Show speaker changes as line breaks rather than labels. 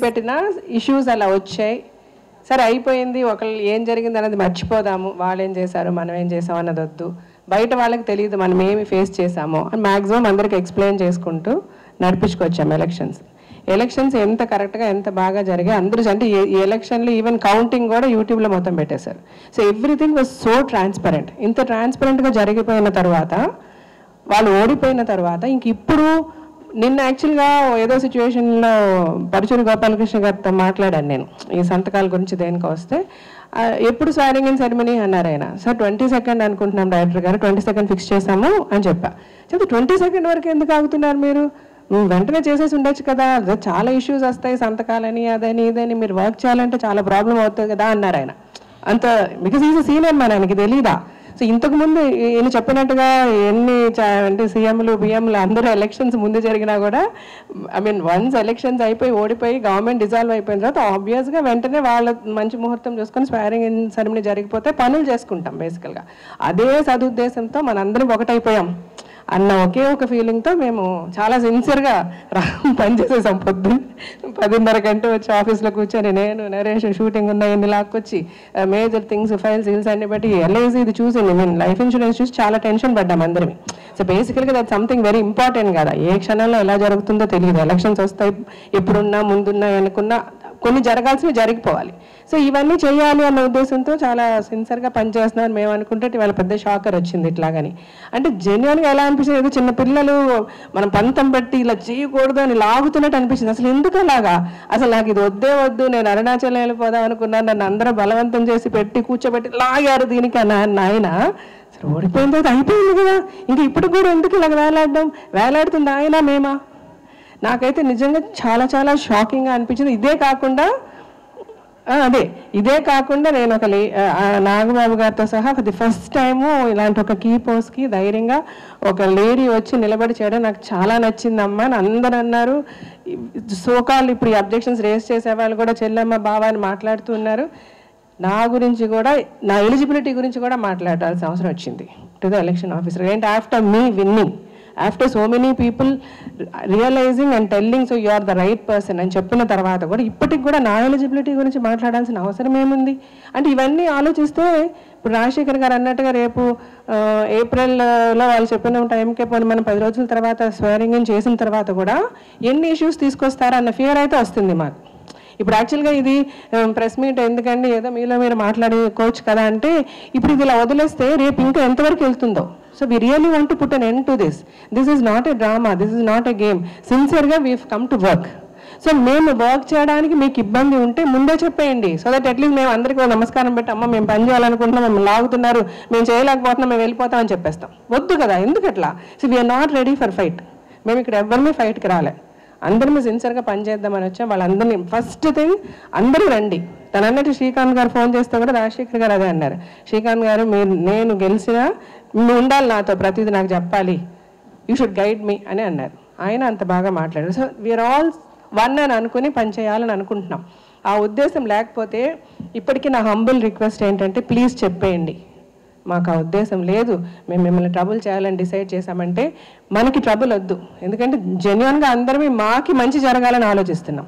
పెట్టినా ఇష్యూస్ అలా వచ్చాయి. సరే అయిపోయింది, ఒకళ్ళు ఏం జరిగింది అనేది మర్చిపోదాము, వాళ్ళు ఏం చేశారు మనం ఏం చేసాం అన్నది వద్దు, బయట వాళ్ళకి తెలియదు మనం ఏమి ఫేస్ చేసామో అని మ్యాక్సిమం అందరికి ఎక్స్ప్లెయిన్ చేసుకుంటూ నడిపించుకొచ్చాము ఎలక్షన్స్ ఎంత కరెక్ట్గా ఎంత బాగా జరిగాయి. అందరూ అంటే ఈ ఎలక్షన్లో ఈవెన్ కౌంటింగ్ కూడా యూట్యూబ్లో మొత్తం పెట్టేశారు. So everything was so transparent. ఇంత ట్రాన్స్పరెంట్గా జరిగిపోయిన తర్వాత, వాళ్ళు ఓడిపోయిన తర్వాత, ఇంక ఇప్పుడు నిన్న యాక్చువల్గా ఏదో సిచ్యువేషన్లో పరుచూరి గోపాలకృష్ణ గారితో మాట్లాడాను నేను ఈ సంతకాల గురించి. దేనికి వస్తే ఎప్పుడు స్వారింగ్ ఇన్ సెరమనీ అన్నారు ఆయన. సార్ 22nd అనుకుంటున్నాం డైరెక్టర్ గారు, 22nd ఫిక్స్ చేశాము అని చెప్తే 22nd వరకు ఎందుకు ఆగుతున్నారు మీరు, వెంటనే చేసేసి ఉండొచ్చు కదా, చాలా ఇష్యూస్ వస్తాయి సంతకాలని అదని ఇదని, మీరు వర్క్ చేయాలంటే చాలా ప్రాబ్లం అవుతుంది కదా అన్నారు ఆయన. అంత బికాజ్ ఈజ్ సీనియర్ మ్యాన్, ఆయనకి తెలీదా. సో ఇంతకుముందు ఈయన చెప్పినట్టుగా ఎన్ని అంటే సీఎంలు బిఎంలు అందరూ ఎలక్షన్స్ ముందు జరిగినా కూడా వన్స్ ఎలక్షన్స్ అయిపోయి ఓడిపోయి గవర్నమెంట్ డిజాల్వ్ అయిపోయిన తర్వాత ఆబ్వియస్గా వెంటనే వాళ్ళ మంచి ముహూర్తం చూసుకొని స్వారింగ్ ఇన్ సెరమనీ జరిగిపోతే పనులు చేసుకుంటాం బేసికల్గా. అదే సదుద్దేశంతో మనందరం ఒకటైపోయాం అన్న ఒకే ఒక ఫీలింగ్తో మేము చాలా సిన్సియర్గా పనిచేసేసాం. పొద్దున్న 10:30 గంట వచ్చి ఆఫీస్లో కూర్చొని నేను నరేష్ షూటింగ్ ఉన్నాయన్ని లాక్కొచ్చి మేజర్ థింగ్స్ ఫైల్స్ హిల్స్ అన్ని బట్టి ఎల్ఐసి ఇది చూసి లైఫ్ ఇన్సూరెన్స్ చూసి చాలా టెన్షన్ పడ్డాం అందరివి. సో బేసికల్గా దట్ సంథింగ్ వెరీ ఇంపార్టెంట్ కదా. ఏ క్షణంలో ఎలా జరుగుతుందో తెలియదు. ఎలక్షన్స్ వస్తాయి, ఎప్పుడున్నా ముందున్నా అనుకున్నా కొన్ని జరగాల్సినవి జరిగిపోవాలి. సో ఇవన్నీ చేయాలి అన్న ఉద్దేశంతో చాలా సిన్సియర్గా పనిచేస్తున్నాను మేము అనుకుంటే ఇవాళ పెద్ద షాకర్ వచ్చింది ఇట్లాగని. అంటే జెన్యున్గా ఎలా అనిపించింది, ఏదో చిన్న పిల్లలు మనం పంతం బట్టి ఇలా చేయకూడదు అని లాగుతున్నట్టు అనిపించింది. అసలు ఎందుకు అలాగా, అసలు నాకు ఇది వద్దే వద్దు, నేను అరుణాచలం వెళ్ళిపోదాం అనుకున్నాను, నన్ను అందరూ బలవంతం చేసి పెట్టి కూర్చోబెట్టి లాగారు దీనికి ఆయన. అసలు ఓడిపోయిన తర్వాత అయిపోయింది కదా, ఇంక ఇప్పుడు కూడా ఎందుకు ఇలాగ వేలాడుతుంది ఆయన మేమా. నాకైతే నిజంగా చాలా చాలా షాకింగ్గా అనిపించింది. ఇదే కాకుండా నేను ఒక నాగబాబు గారితో సహా ది ఫస్ట్ టైము ఇలాంటి ఒక కీ పోస్ట్కి ధైర్యంగా ఒక లేడీ వచ్చి నిలబడి చేయడం నాకు చాలా నచ్చిందమ్మా అని అందరూ అన్నారు. సోకాల్ ఇప్పుడు ఈ అబ్జెక్షన్స్ రేస్ చేసే వాళ్ళు కూడా చెల్లెమ్మ బావా అని మాట్లాడుతూ ఉన్నారు. నా గురించి కూడా, నా ఎలిజిబిలిటీ గురించి కూడా మాట్లాడాల్సిన అవసరం వచ్చింది టు ద ఎలక్షన్ ఆఫీసర్. ఏంటి after me winning, after so many people realising and telling so you are the right person అని చెప్పిన తర్వాత కూడా ఇప్పటికి కూడా నా ఎలిజిబిలిటీ గురించి మాట్లాడాల్సిన అవసరం ఏముంది అంటే ఇవన్నీ ఆలోచిస్తే ఇప్పుడు రాజశేఖర్ గారు అన్నట్టుగా రేపు ఏప్రిల్లో వాళ్ళు చెప్పిన టైంకే పోనీ మనం 10 రోజుల తర్వాత స్వేరింగ్ ఇన్ చేసిన తర్వాత కూడా ఎన్ని ఇష్యూస్ తీసుకొస్తారా అన్న ఫియర్ అయితే వస్తుంది మాకు. ఇప్పుడు యాక్చువల్గా ఇది ప్రెస్ మీట్ ఎందుకండి, ఏదో మీలో మీరు మాట్లాడుకోవచ్చు కదా అంటే ఇప్పుడు ఇది ఇలా వదిలేస్తే రేపు ఇంకా ఎంతవరకు వెళ్తుందో. So we really want to put an end to this. This is not a drama, this is not a game. సిన్సియర్గా we come to work. So మేము వర్క్ చేయడానికి మీకు ఇబ్బంది ఉంటే ముందే చెప్పేయండి. సో దట్ అట్లీస్ట్ మేము అందరికీ నమస్కారం పెట్టి అమ్మ మేము పని చేయాలనుకుంటున్నాం, మేము లాగుతున్నారు, మేము చేయలేకపోతున్నాం, మేము వెళ్ళిపోతాం అని చెప్పేస్తాం. వద్దు కదా, ఎందుకు అట్లా. So we are not ready for fight. మేము ఇక్కడ ఎవరిని ఫైట్కి రాలే, అందరూ సిన్సియర్గా పనిచేద్దామని వచ్చాం. వాళ్ళందరినీ ఫస్ట్ థింగ్ అందరూ రండి. తను అన్నట్టు శ్రీకాంత్ గారు ఫోన్ చేస్తే కూడా రాజశేఖర్ గారు అదే అన్నారు. శ్రీకాంత్ గారు నేను గెలిచినా నువ్వు ఉండాలి నాతో, ప్రతిదీ నాకు చెప్పాలి, యూ షుడ్ గైడ్ మీ అని అన్నారు. ఆయన అంత బాగా మాట్లాడారు. సో వీఆర్ ఆల్ వన్ అని అనుకుని పనిచేయాలని అనుకుంటున్నాం. ఆ ఉద్దేశం లేకపోతే ఇప్పటికీ నా హంబుల్ రిక్వెస్ట్ ఏంటంటే ప్లీజ్ చెప్పేయండి, మాకు ఆ ఉద్దేశం లేదు, మేము మిమ్మల్ని ట్రబుల్ చేయాలని డిసైడ్ చేశామంటే మనకి ట్రబుల్ వద్దు. ఎందుకంటే జెన్యున్గా అందరమే మాకి మంచి జరగాలని ఆలోచిస్తున్నాం.